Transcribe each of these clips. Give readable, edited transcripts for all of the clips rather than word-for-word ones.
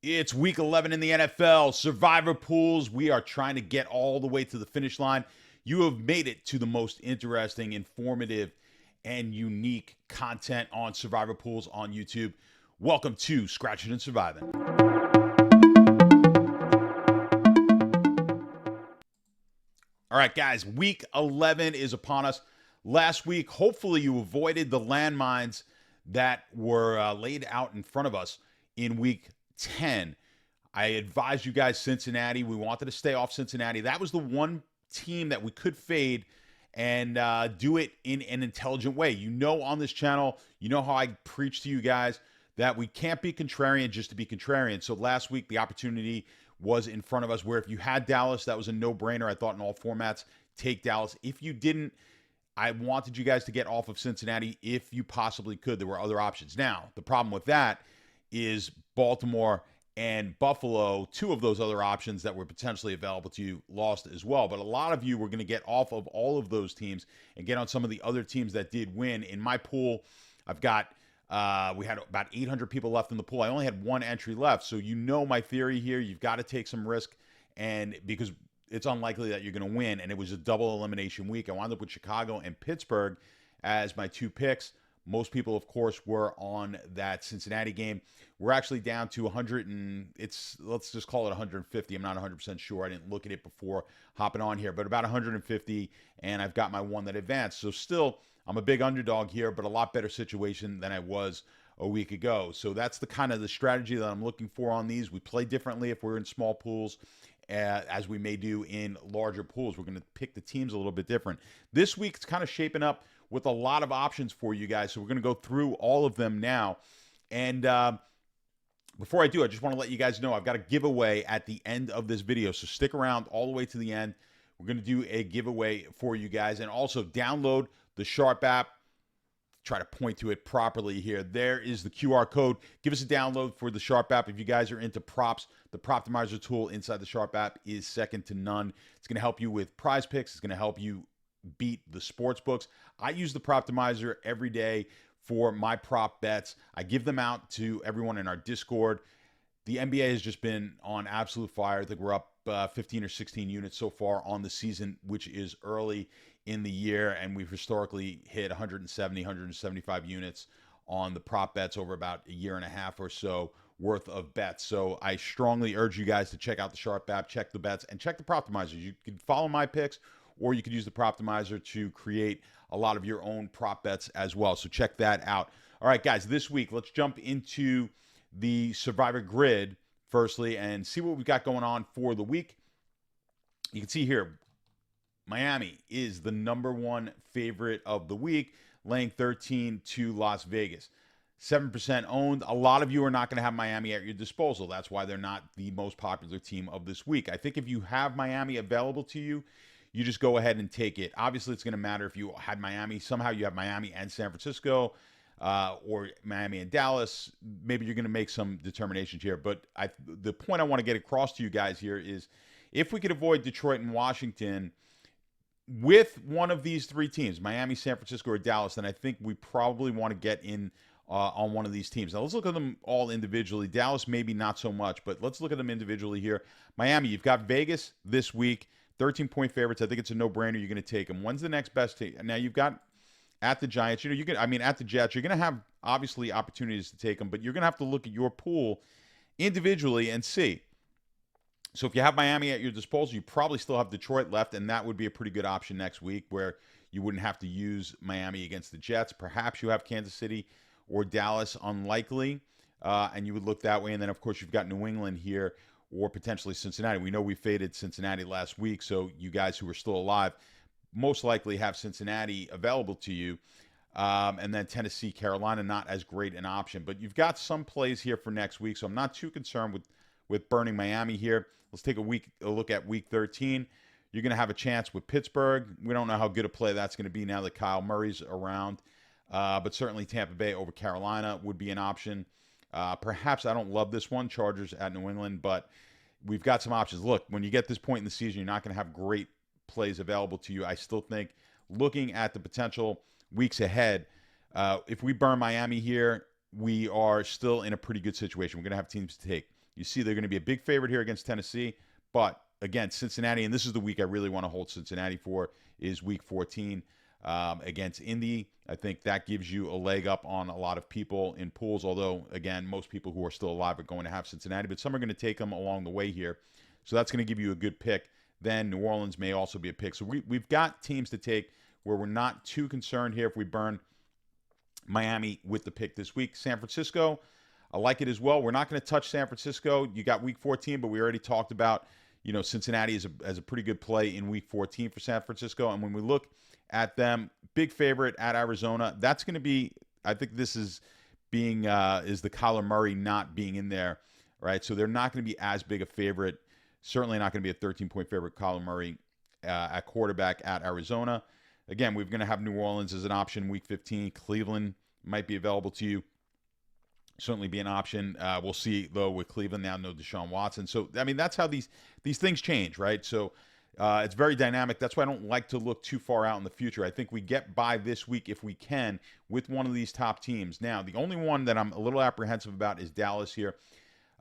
It's week 11 in the NFL. Survivor pools. We are trying to get all the way to the finish line. You have made it to the most interesting, informative, and unique content on Survivor pools on YouTube. Welcome to Scratching and Surviving. All right, guys, week 11 is upon us. Last week, hopefully, you avoided the landmines that were laid out in front of us in week 10. I advised you guys Cincinnati. We wanted to stay off Cincinnati. That was the one team that we could fade and do it in an intelligent way. You know, on this channel, you know how I preach to you guys that we can't be contrarian just to be contrarian. So last week, the opportunity was in front of us where if you had Dallas, that was a no-brainer. I thought in all formats, take Dallas. If you didn't, I wanted you guys to get off of Cincinnati if you possibly could. There were other options. Now, the problem with that is Baltimore and Buffalo, two of those other options that were potentially available to you, lost as well. But a lot of you were going to get off of all of those teams and get on some of the other teams that did win. In my pool, I've got we had about 800 people left in the pool. I only had one entry left. So you know my theory here. You've got to take some risk, and because it's unlikely that you're going to win. And it was a double elimination week. I wound up with Chicago and Pittsburgh as my two picks. Most people, of course, were on that Cincinnati game. We're actually down to 100 and let's just call it 150. I'm not 100% sure. I didn't look at it before hopping on here, but about 150, and I've got my one that advanced. So still, I'm a big underdog here, but a lot better situation than I was a week ago. So that's the kind of the strategy that I'm looking for on these. We play differently if we're in small pools, as we may do in larger pools. We're going to pick the teams a little bit different. This week, it's kind of shaping up with a lot of options for you guys. So we're going to go through all of them now. And before I do, I just want to let you guys know I've got a giveaway at the end of this video. So stick around all the way to the end. We're going to do a giveaway for you guys. And also download the Sharp app. Try to point to it properly here. There is the QR code. Give us a download for the Sharp app. If you guys are into props, the Proptimizer tool inside the Sharp app is second to none. It's going to help you with prize picks. It's going to help you beat the sports books. I use the Proptimizer every day for my prop bets. I give them out to everyone in our Discord. The NBA has just been on absolute fire. I think we're up 15 or 16 units so far on the season, which is early in the year, and we've historically hit 170, 175 units on the prop bets over about a year and a half or so worth of bets. So I strongly urge you guys to check out the Sharp app, check the bets, and check the Proptimizers. You can follow my picks, or you could use the Proptimizer to create a lot of your own prop bets as well. So check that out. All right, guys, this week, let's jump into the Survivor grid firstly and see what we've got going on for the week. You can see here, Miami is the #1 favorite of the week, laying 13 to Las Vegas. 7% owned. A lot of you are not going to have Miami at your disposal. That's why they're not the most popular team of this week. I think if you have Miami available to you, you just go ahead and take it. Obviously, it's going to matter if you had Miami. Somehow you have Miami and San Francisco, or Miami and Dallas. Maybe you're going to make some determinations here. But the point I want to get across to you guys here is if we could avoid Detroit and Washington with one of these three teams, Miami, San Francisco, or Dallas, then I think we probably want to get in on one of these teams. Now, let's look at them all individually. Dallas, maybe not so much, but let's look at them individually here. Miami, you've got Vegas this week, 13-point favorites. I think it's a no-brainer. You're going to take them. When's the next best team? Now, you've got at the Giants. You know, at the Jets, you're going to have, obviously, opportunities to take them, but you're going to have to look at your pool individually and see. So if you have Miami at your disposal, you probably still have Detroit left, and that would be a pretty good option next week where you wouldn't have to use Miami against the Jets. Perhaps you have Kansas City or Dallas, unlikely, and you would look that way. And then, of course, you've got New England here or potentially Cincinnati. We know we faded Cincinnati last week, so you guys who are still alive most likely have Cincinnati available to you. And then Tennessee, Carolina, not as great an option. But you've got some plays here for next week, so I'm not too concerned with burning Miami here. Let's take a look at Week 13. You're going to have a chance with Pittsburgh. We don't know how good a play that's going to be now that Kyle Murray's around. But certainly Tampa Bay over Carolina would be an option. Perhaps I don't love this one, Chargers at New England, but we've got some options. Look, when you get this point in the season, you're not going to have great plays available to you. I still think looking at the potential weeks ahead, if we burn Miami here, we are still in a pretty good situation. We're going to have teams to take. You see they're going to be a big favorite here against Tennessee. But again, Cincinnati, and this is the week I really want to hold Cincinnati for, is week 14 against Indy. I think that gives you a leg up on a lot of people in pools, although, again, most people who are still alive are going to have Cincinnati, but some are going to take them along the way here. So that's going to give you a good pick. Then New Orleans may also be a pick. So we've got teams to take where we're not too concerned here if we burn Miami with the pick this week. San Francisco, I like it as well. We're not going to touch San Francisco. You got week 14, but we already talked about, Cincinnati as a pretty good play in week 14 for San Francisco. And when we look at them, big favorite at Arizona, that's going to be, I think this is is the Kyler Murray not being in there, right? So they're not going to be as big a favorite. Certainly not going to be a 13-point favorite, Kyler Murray at quarterback at Arizona. Again, we're going to have New Orleans as an option week 15. Cleveland might be available to you. Certainly be an option. We'll see, though, with Cleveland now, no Deshaun Watson. So, I mean, that's how these things change, right? So it's very dynamic. That's why I don't like to look too far out in the future. I think we get by this week if we can with one of these top teams. Now, the only one that I'm a little apprehensive about is Dallas here.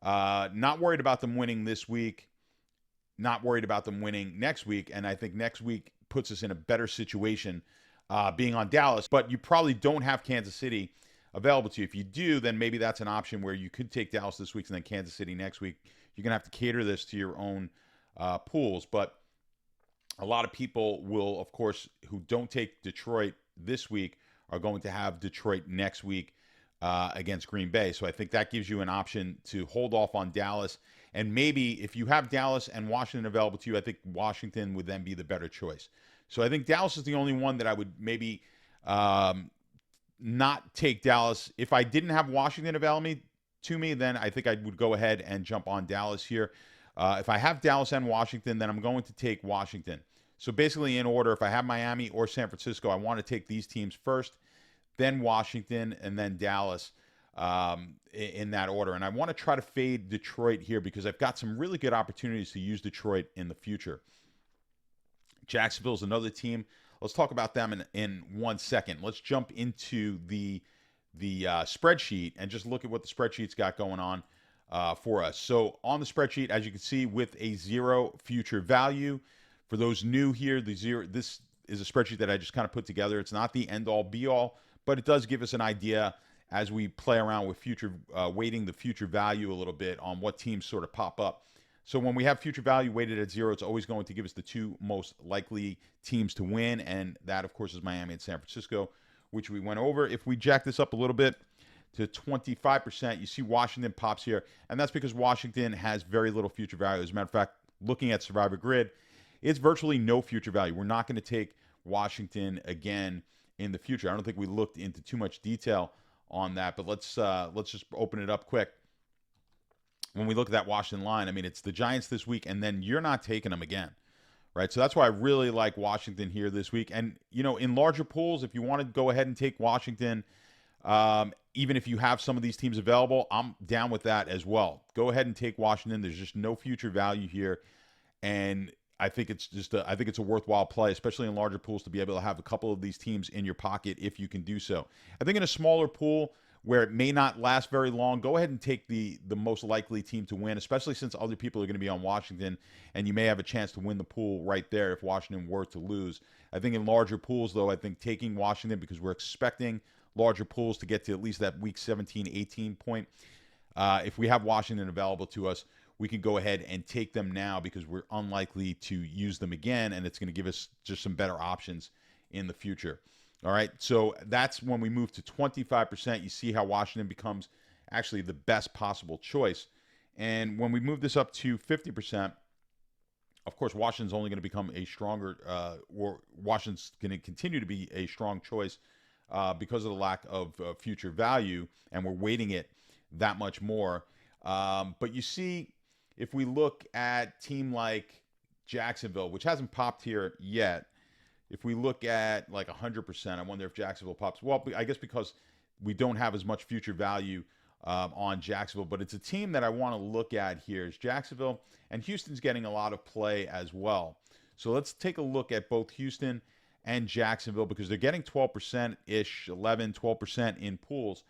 Not worried about them winning this week. Not worried about them winning next week. And I think next week puts us in a better situation being on Dallas. But you probably don't have Kansas City available to you. If you do, then maybe that's an option where you could take Dallas this week and then Kansas City next week. You're going to have to cater this to your own pools. But a lot of people will, of course, who don't take Detroit this week are going to have Detroit next week against Green Bay. So I think that gives you an option to hold off on Dallas. And maybe if you have Dallas and Washington available to you, I think Washington would then be the better choice. So I think Dallas is the only one that I would maybe not take Dallas. If I didn't have Washington available to me, then I think I would go ahead and jump on Dallas here. If I have Dallas and Washington, then I'm going to take Washington. So basically in order, if I have Miami or San Francisco, I want to take these teams first, then Washington, and then Dallas in that order. And I want to try to fade Detroit here because I've got some really good opportunities to use Detroit in the future. Jacksonville's another team. Let's talk about them in 1 second. Let's jump into the spreadsheet and just look at what the spreadsheet's got going on for us. So on the spreadsheet, as you can see, with a 0 future value, for those new here, this is a spreadsheet that I just kind of put together. It's not the end-all, be-all, but it does give us an idea as we play around with future weighting the future value a little bit on what teams sort of pop up. So when we have future value weighted at 0, it's always going to give us the two most likely teams to win, and that, of course, is Miami and San Francisco, which we went over. If we jack this up a little bit to 25%, you see Washington pops here, and that's because Washington has very little future value. As a matter of fact, looking at Survivor Grid, it's virtually no future value. We're not going to take Washington again in the future. I don't think we looked into too much detail on that, but let's just open it up quick. When we look at that Washington line, I mean, it's the Giants this week, and then you're not taking them again, right? So that's why I really like Washington here this week. And, in larger pools, if you want to go ahead and take Washington, even if you have some of these teams available, I'm down with that as well. Go ahead and take Washington. There's just no future value here, and I think it's a worthwhile play, especially in larger pools, to be able to have a couple of these teams in your pocket if you can do so. I think in a smaller pool where it may not last very long, go ahead and take the most likely team to win, especially since other people are going to be on Washington, and you may have a chance to win the pool right there if Washington were to lose. I think in larger pools, though, I think taking Washington, because we're expecting larger pools to get to at least that week 17, 18 point. If we have Washington available to us, we can go ahead and take them now because we're unlikely to use them again, and it's going to give us just some better options in the future. All right, so that's when we move to 25%. You see how Washington becomes actually the best possible choice. And when we move this up to 50%, of course, Washington's only going to become a stronger, or Washington's going to continue to be a strong choice because of the lack of future value, and we're weighting it that much more. But you see, if we look at team like Jacksonville, which hasn't popped here yet, if we look at like 100%, I wonder if Jacksonville pops. Well, I guess because we don't have as much future value on Jacksonville, but it's a team that I want to look at here is Jacksonville, and Houston's getting a lot of play as well. So let's take a look at both Houston and Jacksonville because they're getting 12%-ish, 11, 12% in pools.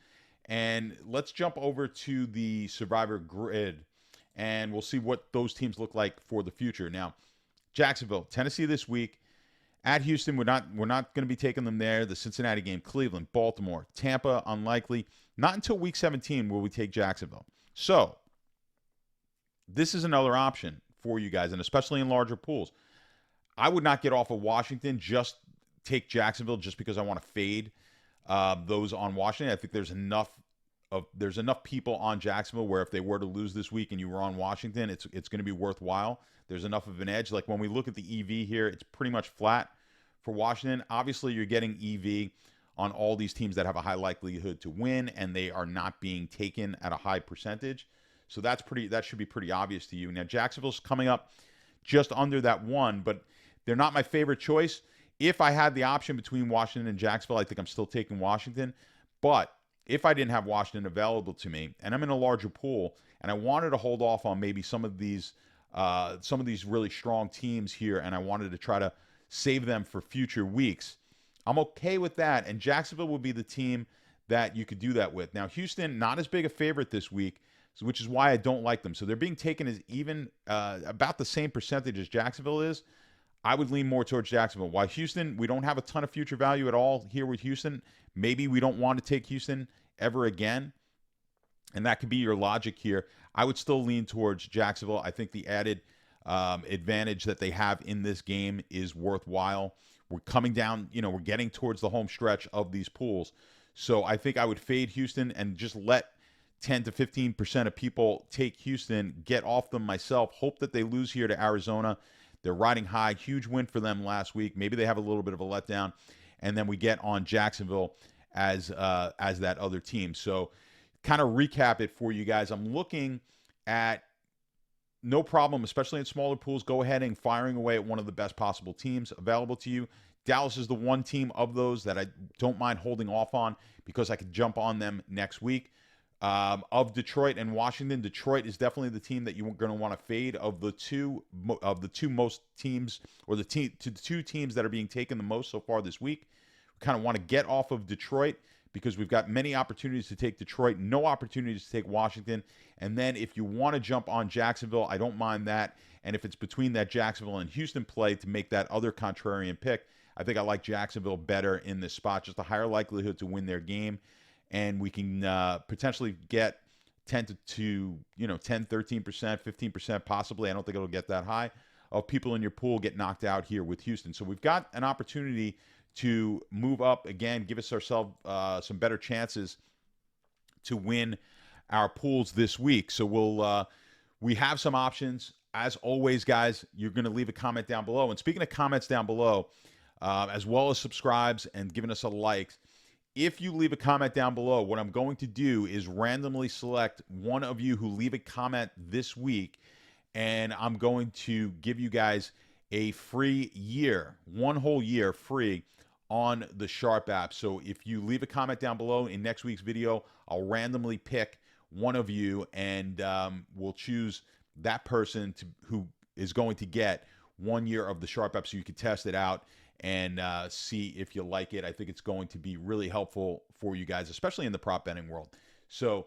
And let's jump over to the Survivor Grid. and we'll see what those teams look like for the future. Now, Jacksonville, Tennessee this week. At Houston, we're not going to be taking them there. The Cincinnati game, Cleveland, Baltimore, Tampa, unlikely. Not until week 17 will we take Jacksonville. So, this is another option for you guys, and especially in larger pools. I would not get off of Washington, just take Jacksonville just because I want to fade those on Washington. I think there's enough people on Jacksonville where if they were to lose this week and you were on Washington, it's going to be worthwhile. There's enough of an edge. Like when we look at the EV here, it's pretty much flat for Washington. Obviously, you're getting EV on all these teams that have a high likelihood to win, and they are not being taken at a high percentage. So that should be pretty obvious to you. Now, Jacksonville's coming up just under that 1, but they're not my favorite choice. If I had the option between Washington and Jacksonville, I think I'm still taking Washington. But if I didn't have Washington available to me, and I'm in a larger pool, and I wanted to hold off on maybe some of these really strong teams here, and I wanted to try to save them for future weeks, I'm okay with that. And Jacksonville will be the team that you could do that with. Now, Houston, not as big a favorite this week, which is why I don't like them. So they're being taken as even about the same percentage as Jacksonville is. I would lean more towards Jacksonville. While Houston, we don't have a ton of future value at all here with Houston. Maybe we don't want to take Houston ever again, and that could be your logic here. I would still lean towards Jacksonville. I think the added advantage that they have in this game is worthwhile. We're coming down, we're getting towards the home stretch of these pools. So I think I would fade Houston and just let 10 to 15% of people take Houston, get off them myself, hope that they lose here to Arizona. They're riding high. Huge win for them last week. Maybe they have a little bit of a letdown. And then we get on Jacksonville as that other team. So kind of recap it for you guys. I'm looking at no problem, especially in smaller pools. Go ahead and firing away at one of the best possible teams available to you. Dallas is the one team of those that I don't mind holding off on because I could jump on them next week. Of Detroit and Washington, Detroit is definitely the team that you're going to want to fade. Of the two most teams, or the two teams that are being taken the most so far this week, we kind of want to get off of Detroit because we've got many opportunities to take Detroit, no opportunities to take Washington. And then if you want to jump on Jacksonville, I don't mind that. And if it's between that Jacksonville and Houston play to make that other contrarian pick, I think I like Jacksonville better in this spot, just a higher likelihood to win their game. And we can potentially get 10 to 10, 13%, 15% possibly. I don't think it'll get that high of people in your pool get knocked out here with Houston. So we've got an opportunity to move up again, give us ourselves some better chances to win our pools this week. So we have some options. As always, guys, you're going to leave a comment down below. And speaking of comments down below, as well as subscribes and giving us a like, if you leave a comment down below, what I'm going to do is randomly select one of you who leave a comment this week, and I'm going to give you guys a free year, one whole year free on the Sharp app. So if you leave a comment down below in next week's video, I'll randomly pick one of you, and we'll choose that person who is going to get 1 year of the Sharp app so you can test it out and see if you like it. I think it's going to be really helpful for you guys, especially in the prop betting world. So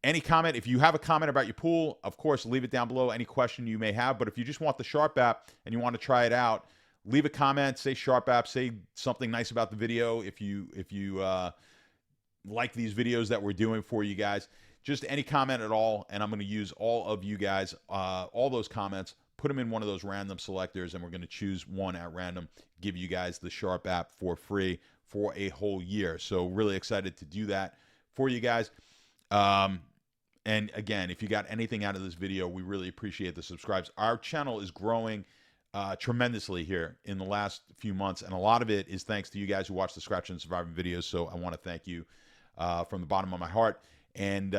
any comment, if you have a comment about your pool, of course, leave it down below, any question you may have. But if you just want the Sharp app and you want to try it out, leave a comment, say Sharp app, say something nice about the video. If you like these videos that we're doing for you guys, just any comment at all, and I'm going to use all of you guys, all those comments, put them in one of those random selectors, and we're going to choose one at random, give you guys the Sharp app for free for a whole year. So really excited to do that for you guys. And again, if you got anything out of this video, we really appreciate the subscribes. Our channel is growing tremendously here in the last few months, and a lot of it is thanks to you guys who watch the Scratch and Surviving videos. So I want to thank you from the bottom of my heart, and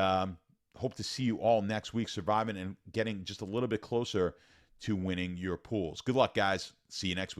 hope to see you all next week surviving and getting just a little bit closer to winning your pools. Good luck, guys. See you next week.